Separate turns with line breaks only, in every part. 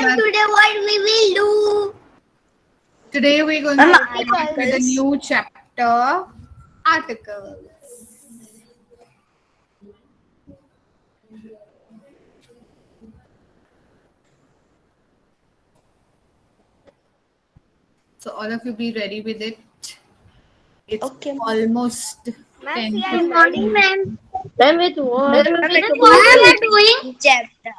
Today what we will do?
Today we're going to look at the new chapter, articles. So all of you be ready with it. It's almost 10 to
Good morning, ma'am.
Then with what?
What we are doing? Chapter.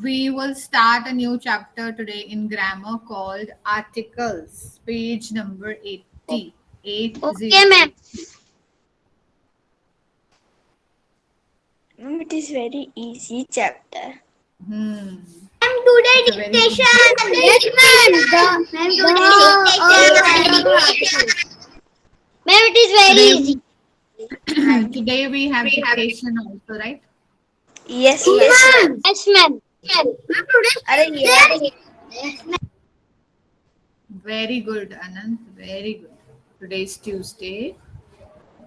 We will start a new chapter today in grammar called articles, page number 80.
Okay, ma'am.
Ma'am, it is very easy chapter.
Ma'am, today dictation. Yes, ma'am. Ma'am, Ma'am, it is very easy.
Today we have dictation also, right?
Yes,
ma'am. Yes, ma'am.
Very good, Anand. Very good. Today is Tuesday.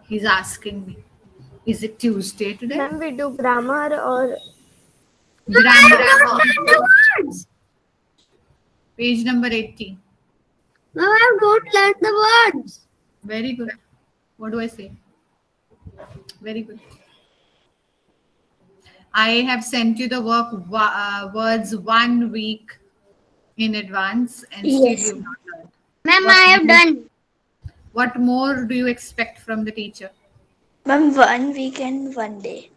He's asking me, is it Tuesday today?
Ma'am, we do grammar or
Grammar. Page number 80.
No, I don't learn the words.
Very good. What do I say? Very good. I have sent you the words 1 week in advance and still you've not learned.
Ma'am, I have done.
What more do you expect from the teacher?
ma'am, 1 week and 1 day.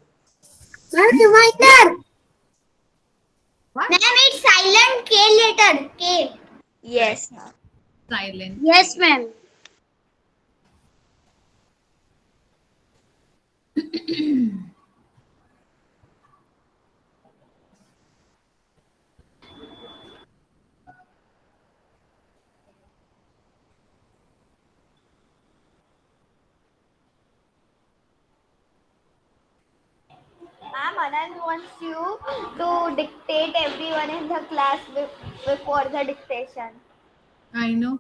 Ma'am, reminder.
What?
Ma'am, it's silent K letter. K.
Yes, ma'am.
Silent.
Yes, ma'am.
Ma'am, Anand wants you to dictate everyone in the class before the dictation.
I know.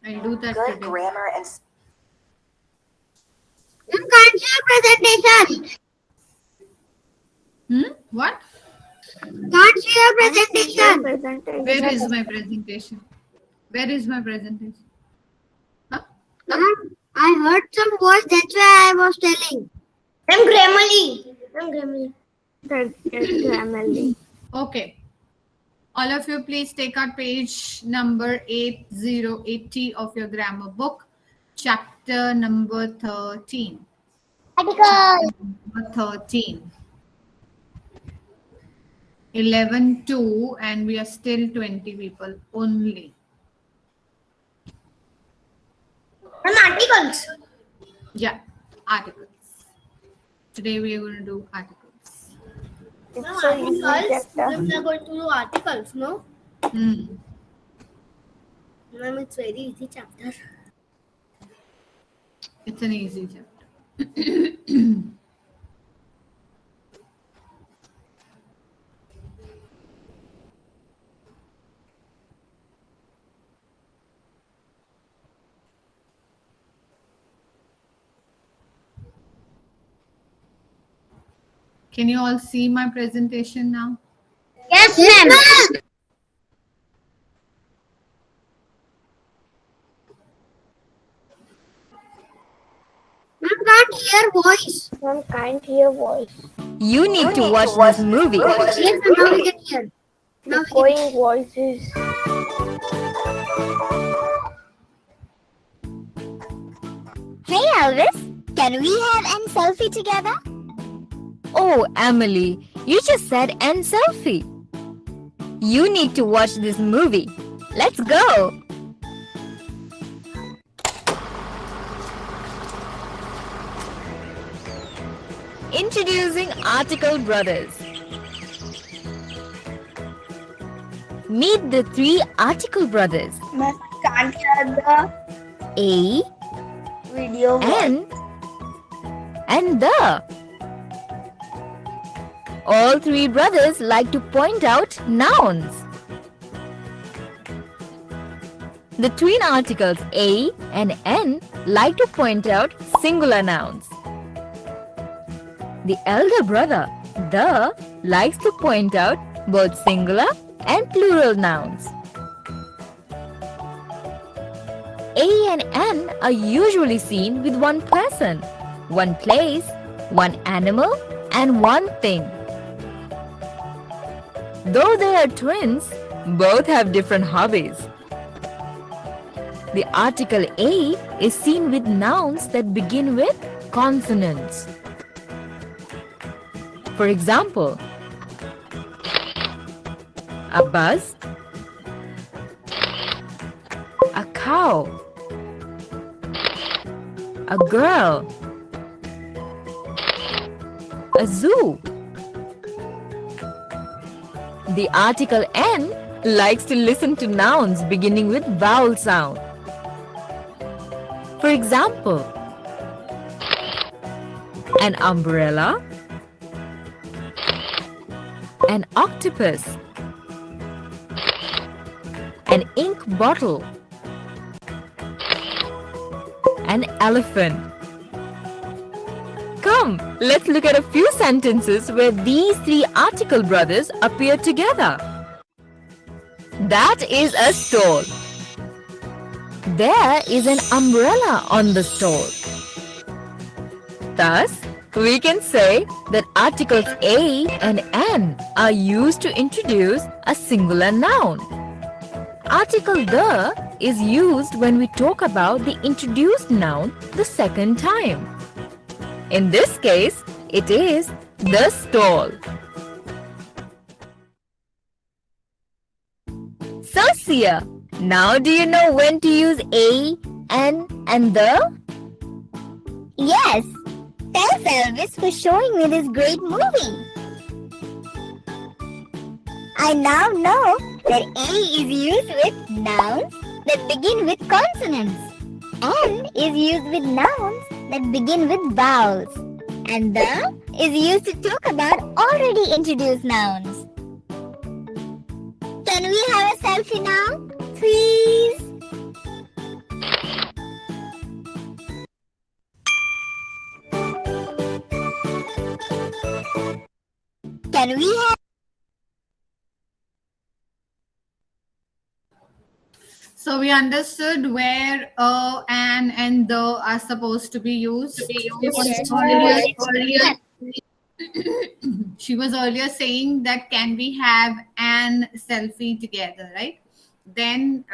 I'll do that
Good
today.
grammar and
You can't see your presentation.
What?
Can't see your presentation.
Where is my presentation? Where is my presentation? Huh?
I heard some voice. That's why I was telling. I'm Grammarly.
That's Grammarly.
Okay. All of you, please take out page number 80 of your grammar book, chapter number 13.
Article.
Number 13. 11-2, and we are still 20 people only.
Articles.
Yeah, articles. Today we are going to do articles.
It's so easy chapter.
We are going to do articles, no?
Hmm.
Ma'am, it's very easy chapter.
It's an easy chapter. Can you all see my presentation now?
Yes, ma'am. Ma'am, can't hear voice.
Ma'am, can't hear voice.
You need to watch this movie.
Yes, ma'am, now we can hear. Now we can
Echoing voices.
Hey Elvis, can we have an selfie together? Oh, Emily, you just said an selfie. You need to watch this movie. Let's go. Introducing Article Brothers. Meet the 3 Article Brothers.
Ma'am, can't hear the
A,
video.
N, and the. All 3 brothers like to point out nouns. The twin articles A and N like to point out singular nouns. The elder brother, the, likes to point out both singular and plural nouns. A and N are usually seen with one person, one place, one animal, and one thing. Though they are twins, both have different hobbies. The article A is seen with nouns that begin with consonants. For example, a bus, a cow, a girl, a zoo. The article N likes to listen to nouns beginning with vowel sound. For example, an umbrella, an octopus, an ink bottle, an elephant. Come, let's look at a few sentences where these three article brothers appear together. That is a store. There is an umbrella on the store. Thus, we can say that articles A and N are used to introduce a singular noun. Article the is used when we talk about the introduced noun the second time. In this case, it is the stall. So, Sia, now do you know when to use A, N, and the?
Yes. Thanks, Elvis, for showing me this great movie. I now know that A is used with nouns that begin with consonants. N is used with nouns that begin with vowels. And the is used to talk about already introduced nouns. Can we have a selfie now? Please. Can we have?
So we understood where an, and the are supposed to be used. She was earlier saying that can we have an selfie together, right? Then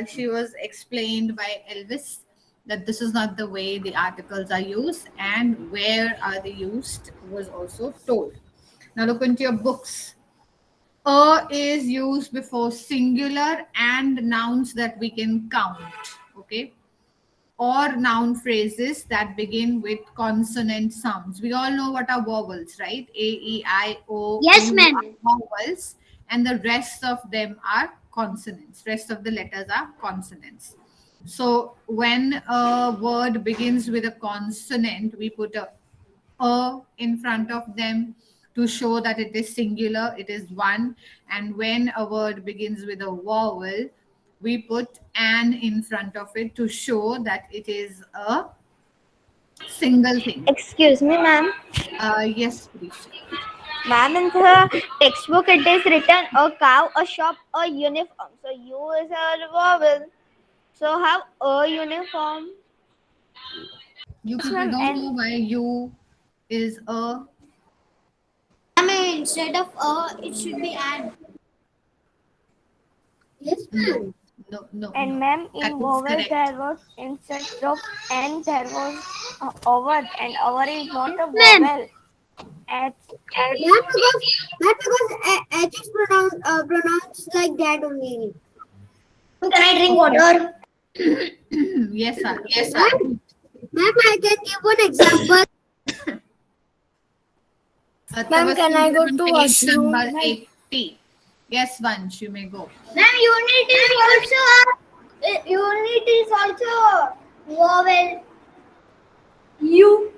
she was explained by Elvis that this is not the way the articles are used, and where are they used was also told. Now look into your books. A is used before singular and nouns that we can count, okay? Or noun phrases that begin with consonant sounds. We all know what are vowels, right? A, E, I, O.
Yes,
U
ma'am.
are vowels, and the rest of them are consonants. Rest of the letters are consonants. So when a word begins with a consonant, we put a in front of them to show that it is singular, it is one. And when a word begins with a vowel, we put an in front of it to show that it is a single thing.
Excuse me, ma'am.
Yes, please.
Ma'am, in the textbook it is written a cow, a shop, a uniform. So U is a vowel. So have a uniform.
You people
ma'am,
don't
and-
know why you is a.
I mean, instead of it should be an. Yes, ma'am.
No.
And ma'am,
That
in
is
vowel
correct.
there was instead of N there was a over, and over is not a
Ma'am.
vowel. H.
Because H is pronounced like that only. Can I drink water?
Yes, sir.
Ma'am, I can give one example.
Ma'am,
can I go to washroom?
Number 80. Yes, Vansh, you may go.
Ma'am, unit is also vowel.
You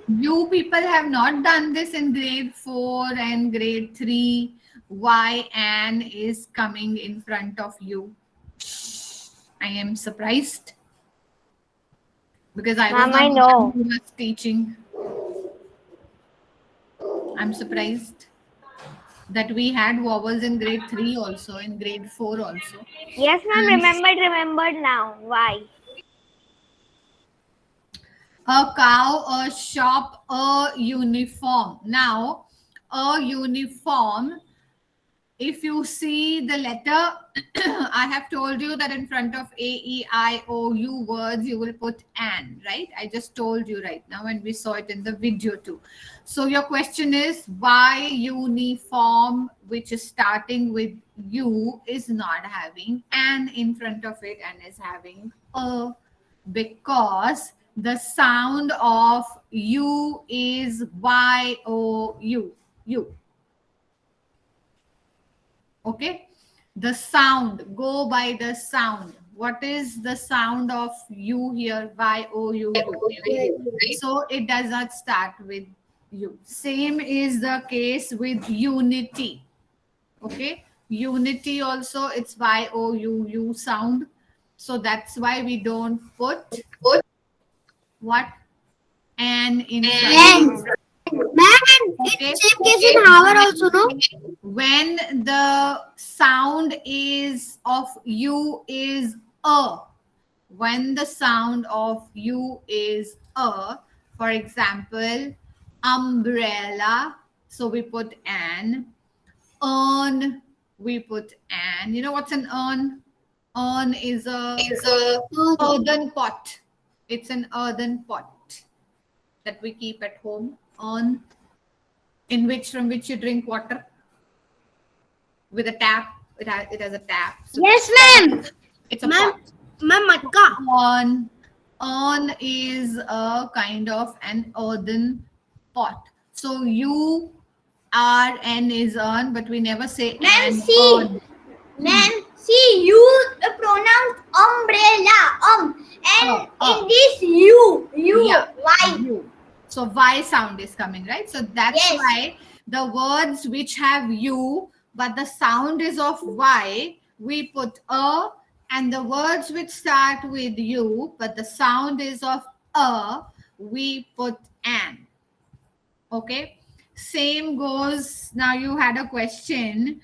people have not done this in grade 4 and grade 3. Why Anne is coming in front of you? I am surprised. Because I was
Ma'am,
not
I
the
know.
one who was teaching. I'm surprised. that we had vowels in grade 3 also, in grade 4 also.
Yes, ma'am.
And
Remembered now. Why?
a cow, a shop, a uniform. Now, a uniform, if you see the letter, I have told you that in front of A, E, I, O, U words, you will put an, right? I just told you right now, and we saw it in the video too. So your question is why uniform, which is starting with U, is not having an in front of it and is having a? Because the sound of U is Y O U. U. Okay, the sound, go by the sound. What is the sound of U here? Y O U U, right? So it does not start with U. Same is the case with unity. Okay, unity also, it's Y O U U sound. So that's why we don't put what? An inside.
Ma'am,
Okay,
same case in hour also, no?
when the sound is of U is a, when the sound of U is a, for example, umbrella, so we put an. Urn, we put an. You know what's an urn? Urn is a earthen pot. It's an earthen pot that we keep at home. Urn, in which, from which you drink water with a tap. It has a tap. So
Yes, ma'am.
it's a
Ma'am,
pot.
ma'am, matka.
Urn is a kind of an earthen pot. So U R N is urn, but we never say
Ma'am,
an
see.
urn.
Ma'am, see, you pronounce umbrella, and in this you,
Yeah,
why?
U. So Y sound is coming, right? So that's
Yes.
why the words which have U but the sound is of Y, we put a, and the words which start with U but the sound is of a, we put an. Okay. Same goes. Now you had a question.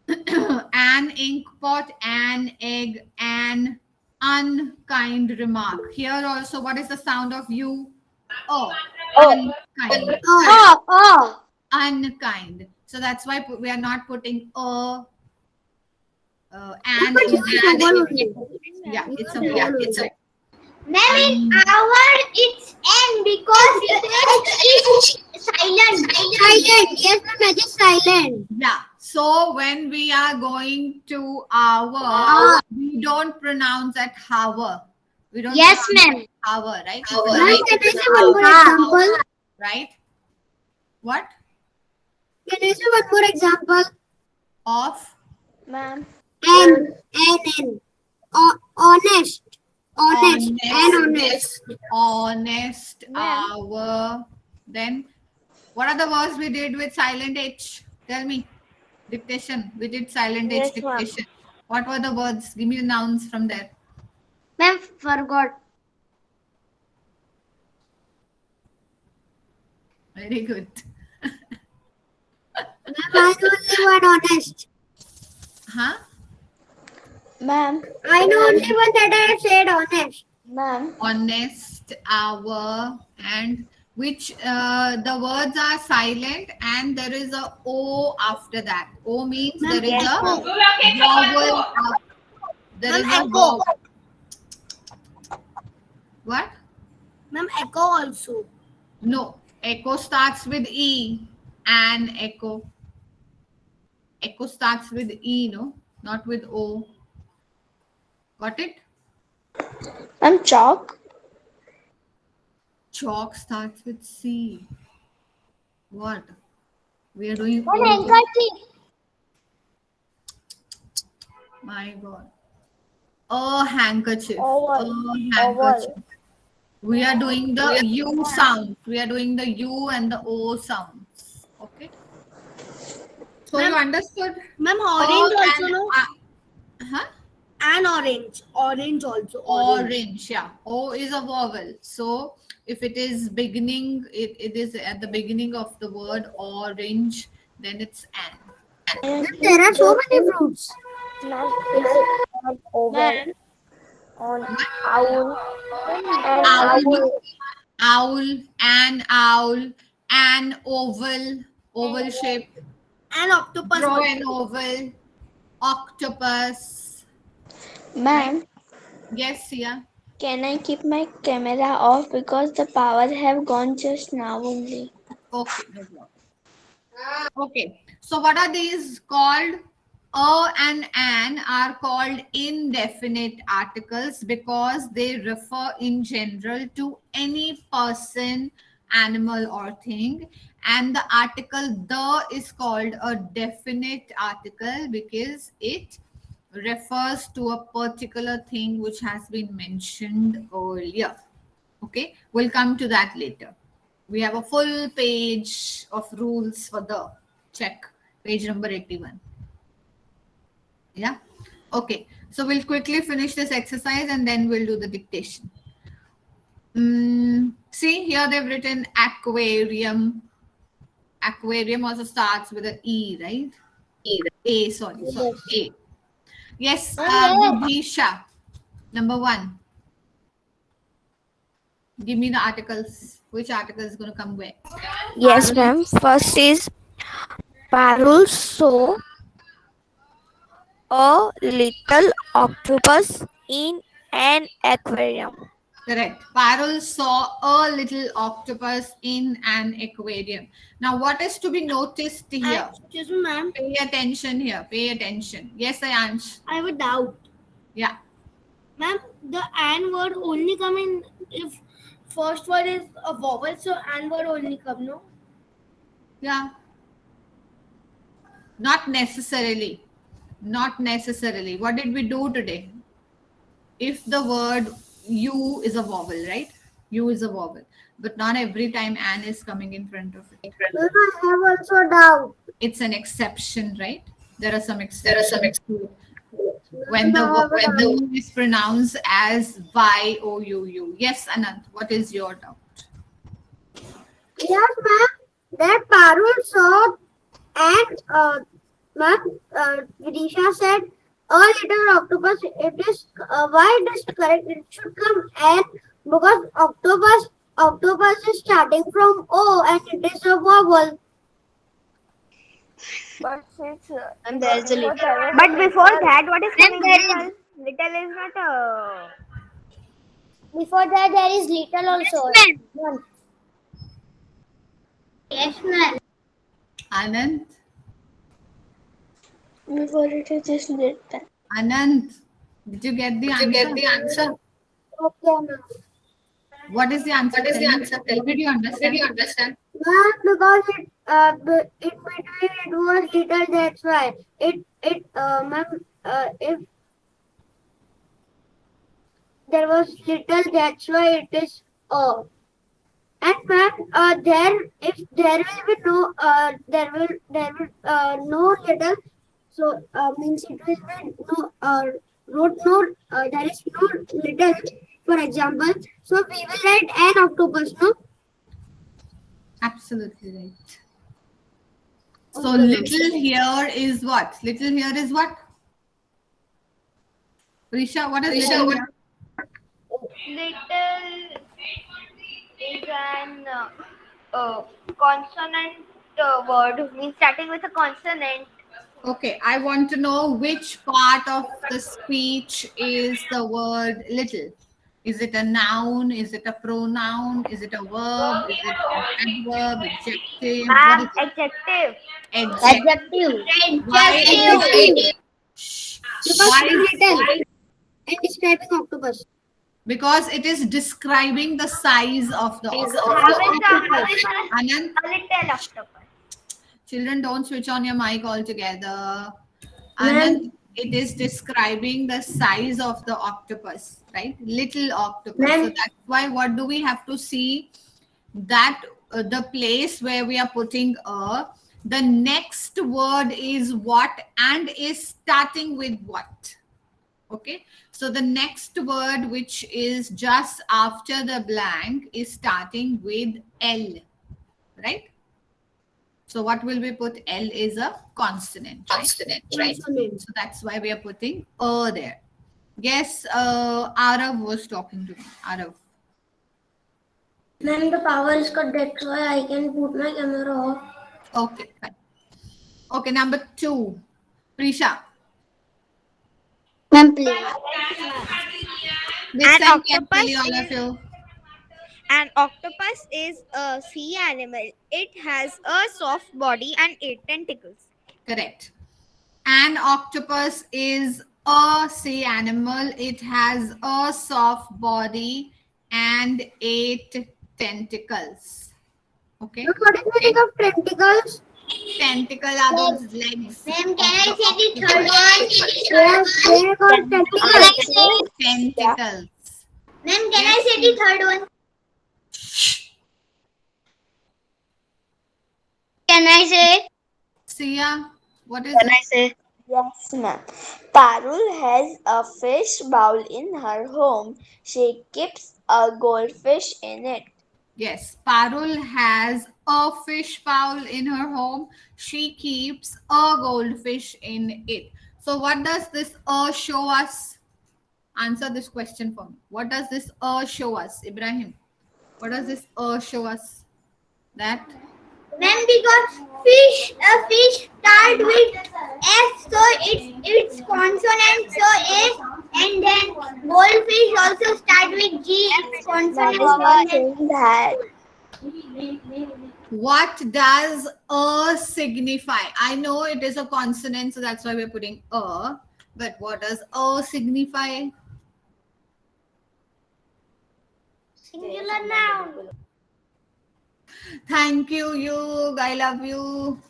An ink pot, an egg, an unkind remark. Here also, what is the sound of U? Oh, unkind.
Oh.
Unkind. So that's why we are not putting a an.
But
Yeah, it's a word. It's a.
Ma'am, in our it's N because the H is silent. Silent. Yes, ma'am, it is silent.
Yeah. So when we are going to our, we don't pronounce at hour. We don't.
Yes,
pronounce
ma'am.
Hour, right?
Ma'am, can I say one more example?
Right. What?
Can I say one more example?
Of
Ma'am.
N. Honest. Honest.
Honest.
And honest.
Honest,
Ma'am.
our. Then, what are the words we did with silent H? Tell me. Dictation. We did silent H
Yes, ma'am.
dictation. What were the words? Give me the nouns from there.
Ma'am, forgot.
Very good.
Ma'am, I know only one honest.
Huh?
Ma'am.
I know only one that I have said honest.
Ma'am.
Honest, our, and which the words are silent and there is a O after that. O means there is
Yes,
a
ma'am.
vowel. There is a vowel. What?
Ma'am, echo also.
No. Echo starts with E. An echo. Echo starts with E, no? Not with O. Got it?
Ma'am, chalk.
Chalk starts with C. What? We are doing
Ma'am,
O.
handkerchief.
My God. A handkerchief.
Oval.
A handkerchief. We are doing the U sound. We are doing the U and the O sounds. Okay. So you understood?
Ma'am,
O
orange also,
and
no?
huh?
And orange. Orange also.
Orange. Yeah. O is a vowel. So if it is beginning, it is at the beginning of the word orange. then it's an.
There are so many fruits.
Ma'am, it's on oval, on owl, and
Owl,
owl.
owl, an oval, oval shape,
And octopus.
draw an oval, octopus.
Ma'am,
Yes, Sia.
can I keep my camera off because the power have gone just now only?
Okay, no problem. Okay, so what are these called? A and an are called indefinite articles because they refer in general to any person, animal, or thing. And the article the is called a definite article because it refers to a particular thing which has been mentioned earlier. Okay, we'll come to that later. We have a full page of rules for the check, page number 81. Yeah. Okay, so we'll quickly finish this exercise and then we'll do the dictation. See, here they've written aquarium. Aquarium also starts with an E, right? A, sorry. A. Yes, Vidisha. Number 1. Give me the articles. Which article is going to come where?
Yes, ma'am. First is Parul saw a little octopus in an aquarium.
Correct. Parul saw a little octopus in an aquarium. Now, what is to be noticed here?
Excuse me, ma'am.
Pay attention here. Pay attention. Yes, Ayansh.
I have a doubt.
Yeah.
Ma'am, the and word only come in if first word is a vowel, so and word only come, no?
Yeah. Not necessarily. Not necessarily. What did we do today? If the word you is a vowel, right? You is a vowel. But not every time an is coming in front of it.
I have also a doubt.
It's an exception, right? There are some exceptions to it. When the U is pronounced as Y-O-U-U. Yes, Anant, what is your doubt?
Yes, ma'am. That Parul saw and ma'am, Vidisha said a little octopus. It is why it is correct. It should come and because octopus is starting from O and it is a vowel.
But it's
And there's a little.
but before that, what is coming? Little. Little is not a.
Before that, there is little also. Yes, ma'am.
Anant?
Before it is just little.
Anant, did you get the answer?
Okay, ma'am.
What is the answer? Did you understand?
Ma'am, because it between it was little, that's why ma'am, if there was little, that's why it is and ma'am, if there will be no there will no little, so means it will be there is no little, for example, so we will write an octopus, no?
Absolutely right. So little here is what? Little here is what? Risha, what is little here?
Little is an consonant word, means starting with a consonant.
Okay, I want to know which part of the speech is the word little. Is it a noun? Is it a pronoun? Is it a verb? Is it an adverb? Adjective? What is it?
Adjective.
Adjective. Why adjective? Shh. Why
Little and describing octopus.
Because it is describing the size of the octopus. Anand,
A little octopus.
children, don't switch on your mic altogether. Anand, it is describing the size of the octopus, right? Little octopus. So that's why what do we have to see? That the place where we are putting the next word is what and is starting with what. Okay, so the next word which is just after the blank is starting with L, right? So what will we put? L is a consonant, right?
Consonant.
So that's why we are putting a there. Yes, Arav was talking to me. Arav.
Ma'am, the power is cut. That's why I can put my camera off.
Okay, fine. Okay, number 2. Prisha.
Ma'am, please.
This
An
time carefully,
octopus
all of
is
you.
a sea animal. It has a soft body and 8 tentacles.
Correct. An octopus is a sea animal. It has a soft body and 8 tentacles. Okay.
What is the meaning of tentacles?
Tentacle are those legs.
Ma'am, can I say the third one?
Yes, they are called tentacles.
Tentacles.
Ma'am, can I say the third one?
Can I say?
Sia, what is
Can
it?
I say?
Yes, ma'am. Parul has a fish bowl in her home. She keeps a goldfish in it.
Yes, Parul has a fish bowl in her home. She keeps a goldfish in it. So, what does this show us? Answer this question for me. What does this show us, Ibrahim? What does this show us? That
Ma'am, because a fish start with F, so it's consonant, so A, and then goldfish also start with G, it's
Ma'am
consonant.
is not saying that.
what does signify? I know it is a consonant, so that's why we're putting a. But what does signify?
Singular noun.
Thank you, Yug. I love you.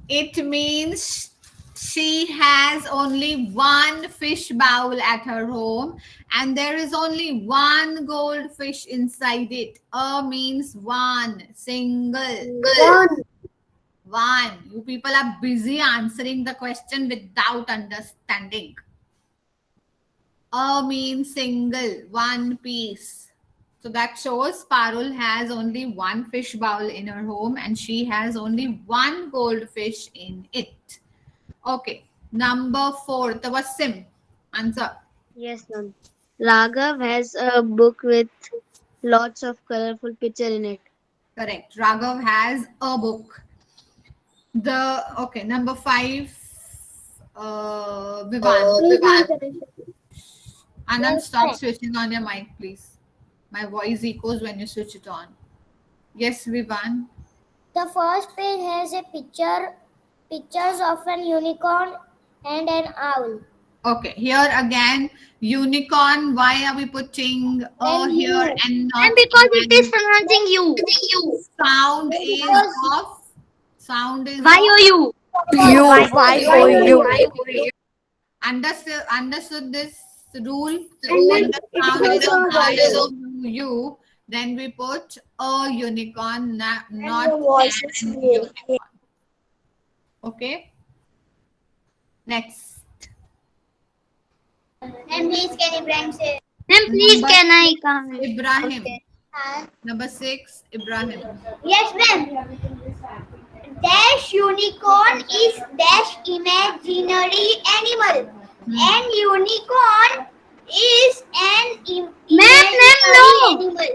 It means she has only one fish bowl at her home and there is only one goldfish inside it. A means one, single. One. You people are busy answering the question without understanding. A means single, one piece. So that shows Parul has only one fish bowl in her home and she has only one goldfish in it. Okay. Number 4, Tawassim. Answer.
Yes, ma'am. Raghav has a book with lots of colorful picture in it.
Correct. Raghav has a book. Number 5, Vivan. Anand, stop switching on your mic, please. My voice echoes when you switch it on. Yes, Vivan.
The first page has a pictures of an unicorn and an owl.
Okay, here again, unicorn. Why are we putting here and not?
And because it
UN?
is pronouncing you.
Sound is off. Sound is
Y-O-U.
Y-O-U.
Understood this rule.
And
When
then
the
it
sound is
goes
of you, then we put a unicorn, not
Your voice is
an
clear.
unicorn. Okay. Next.
And please can Ibrahim say?
Ma'am, please can I comment?
Ibrahim. Number 6, Ibrahim.
Yes, ma'am. Dash unicorn is dash imaginary animal. And unicorn is an imaginary animal.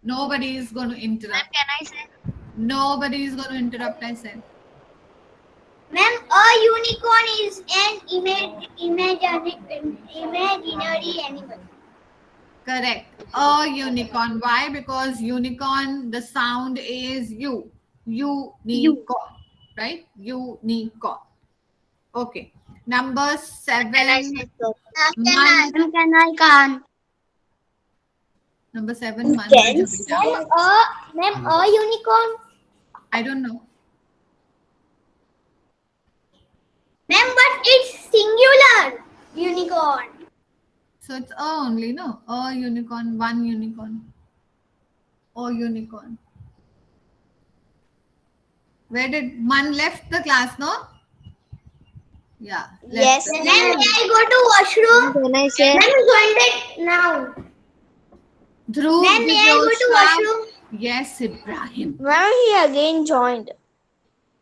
Nobody is going to interrupt.
Can I say?
Nobody is going to interrupt, I said.
Ma'am, a unicorn is an imaginary animal.
Correct. A unicorn. Why? Because unicorn, the sound is U. Unicorn. Right? Unicorn. Okay. Number 7.
Can I say so?
Man.
Can I can?
Number 7. Man.
Yes.
Ma'am, a unicorn.
I don't know.
Ma'am, but it's singular. Unicorn.
So it's a only, no? A unicorn, one unicorn. A unicorn. Where did Man left the class, no? Yeah.
Yes.
Ma'am, may I go to washroom?
Can I say?
Ma'am, going back now.
Dhruv,
Ma'am, may I go to
Vijosha,
washroom?
Yes, Ibrahim.
Ma'am, he again joined.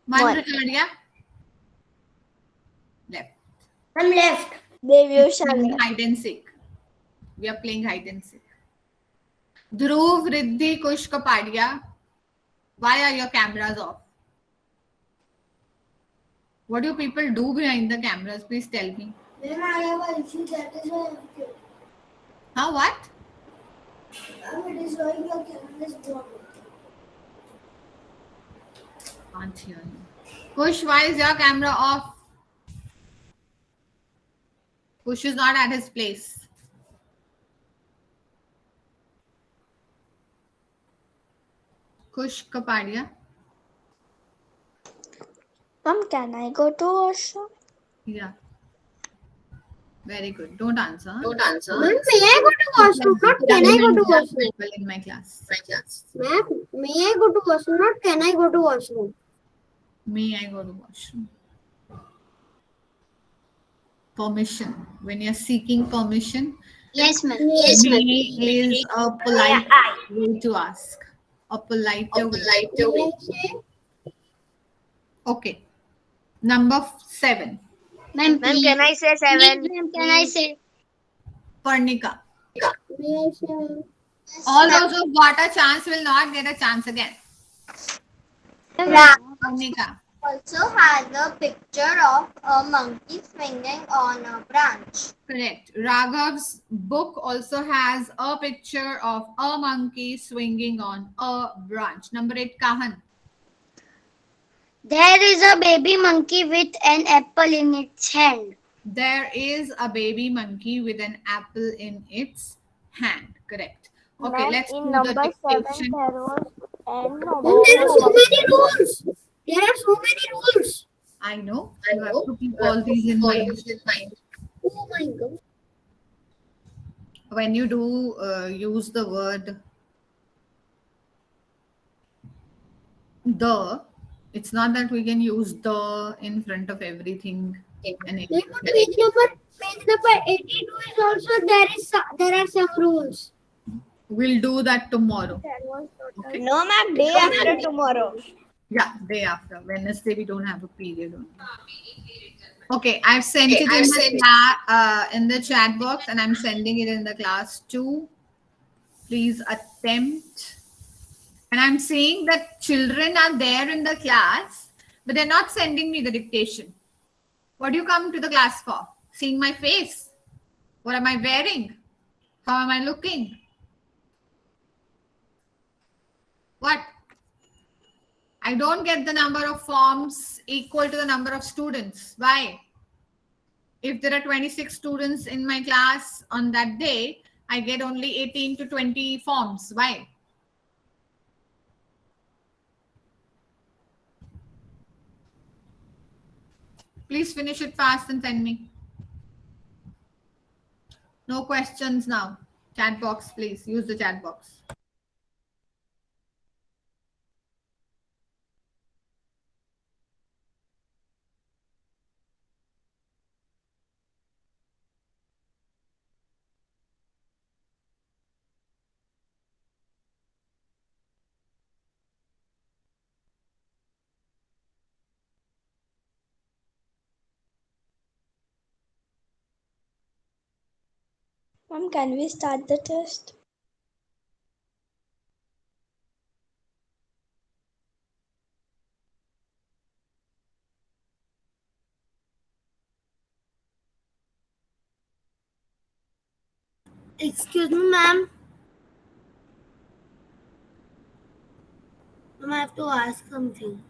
Man
One.
Ricardia? Left.
I'm left.
Devyoshan.
Hide and seek. We are playing hide and seek. Dhruv, Riddhi, Kush, Kapadia. Why are your cameras off? What do people do behind the cameras? Please tell me.
Then I have an issue, that is why I'm here.
How what?
It is showing your camera is blocked.
Can't hear you. Kush, why is your camera off? Kush is not at his place. Kush Kapadia.
Ma'am, can I go to washroom?
Yeah. Very good. Don't answer.
Ma'am, may I go to washroom? Not can I go to washroom?
People in my class.
Ma'am, may I go to washroom? Not can I go to washroom?
May I go to washroom? Permission. When you're seeking permission,
Yes, ma'am.
may is a polite way to ask. A politer way.
May I say?
Okay. Number 7.
Ma'am,
Can I say seven?
Ma'am, can I say?
Pernika.
May I say, ma'am?
All those who got a chance will not get a chance again. Pernika.
Also has a picture of a monkey swinging on a branch.
Correct. Raghav's book also has a picture of a monkey swinging on a branch. Number 8, Kahan.
There is a baby monkey with an apple in its hand.
There is a baby monkey with an apple in its hand. Correct. Okay,
Ma'am,
let's
in
do the
number 7
dictation.
there was an
There are so many rules. There are so many rules.
I know. You have to keep all these in mind.
Oh my god.
When you do use the word the, it's not that we can use the in front of everything. And
Then on page number 82 is also there are some rules.
we'll do that tomorrow. Okay.
No, ma'am, day after tomorrow.
Yeah, day after. Wednesday, we don't have a period on. Okay, I've sent it in the chat box and I'm sending it in the class too. Please attempt. And I'm saying that children are there in the class, but they're not sending me the dictation. What do you come to the class for? Seeing my face? What am I wearing? How am I looking? What? I don't get the number of forms equal to the number of students. Why? If there are 26 students in my class on that day, I get only 18 to 20 forms. Why? Please finish it fast and send me. No questions now. Chat box, please. Use the chat box.
Ma'am, can we start the test?
Excuse me, ma'am. I have to ask something.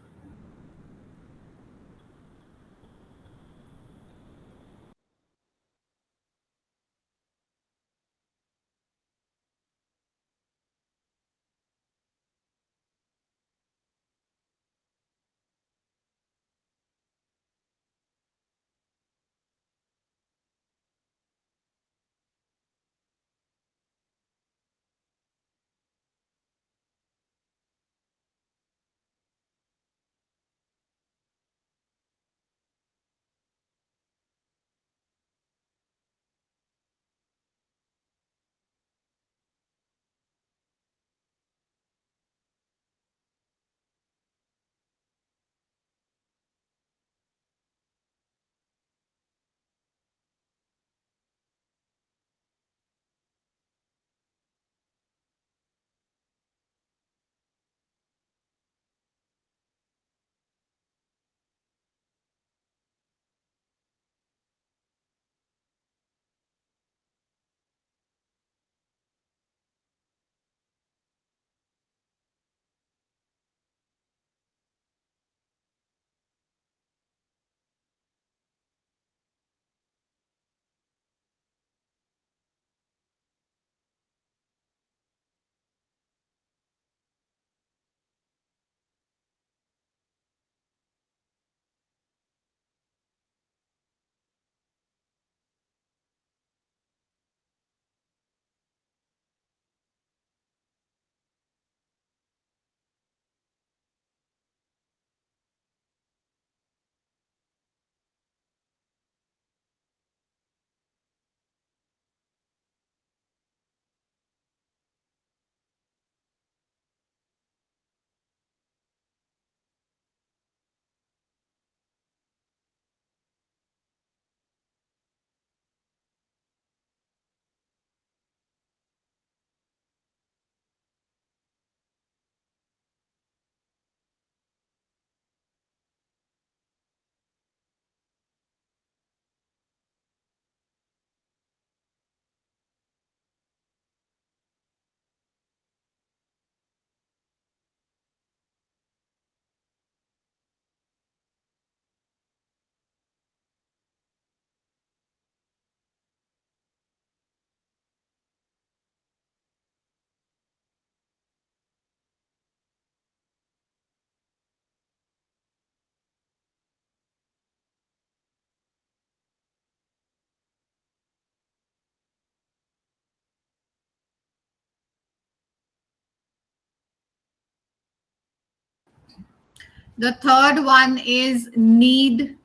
The third one is need.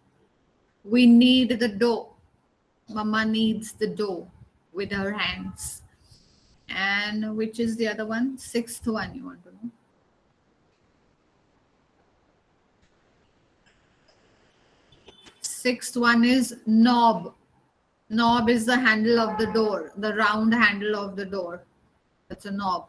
We need the dough. Mama needs the dough with her hands. And which is the other one? Sixth one, you want to know? Sixth one is knob. Knob is the handle of the door, the round handle of the door. That's a knob.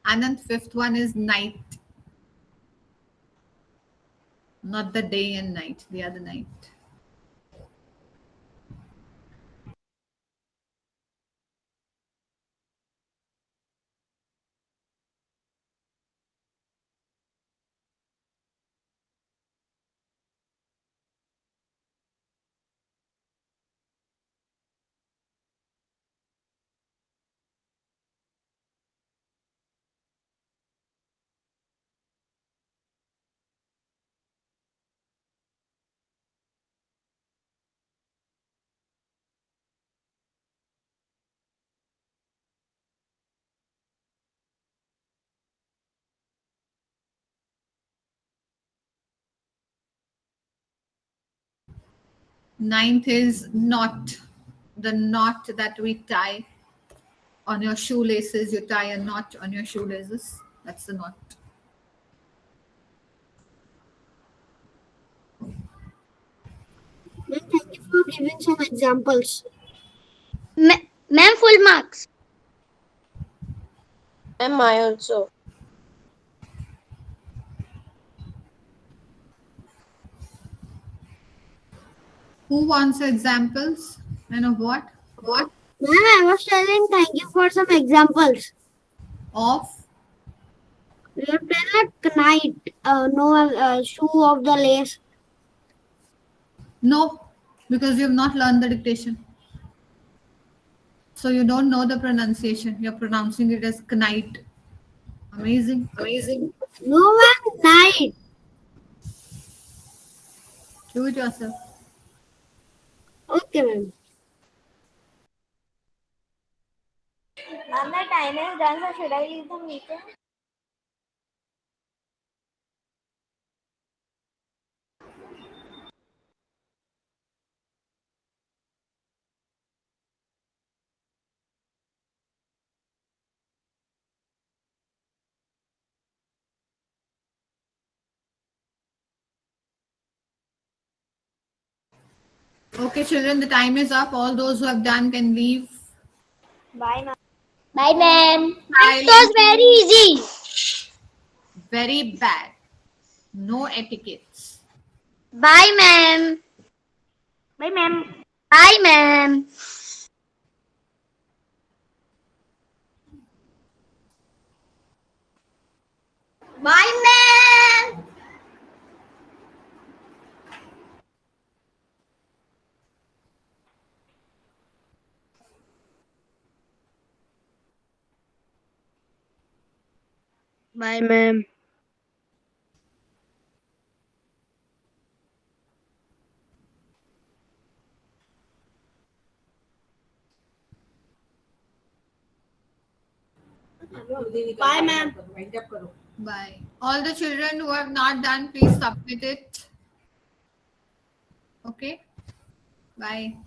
And then fifth one is night. Not the day and night, the other night. Ninth is knot. The knot that we tie on your shoelaces. You tie a knot on your shoelaces. That's the knot.
Ma'am, thank you for giving some examples.
Ma'am, full marks. Ma'am, I also.
Who wants examples? And of what?
Ma'am, I was telling thank you for some examples.
Of?
You tell at night, no shoe of the lace.
No, because you have not learned the dictation. So you don't know the pronunciation. You're pronouncing it as knight. Amazing.
Amazing. No one night.
Do it yourself.
Okay, ma'am.
Ma'am, the time is done, so should I leave the meeting?
Okay, children, the time is up. All those who have done can leave.
Bye, ma'am.
Bye, ma'am.
Silence.
It was very easy.
Very bad. No etiquettes.
Bye, ma'am.
Bye, ma'am.
Bye, ma'am. Bye, ma'am. Bye, ma'am.
Bye, ma'am.
Bye. All the children who have not done, please submit it. Okay. Bye.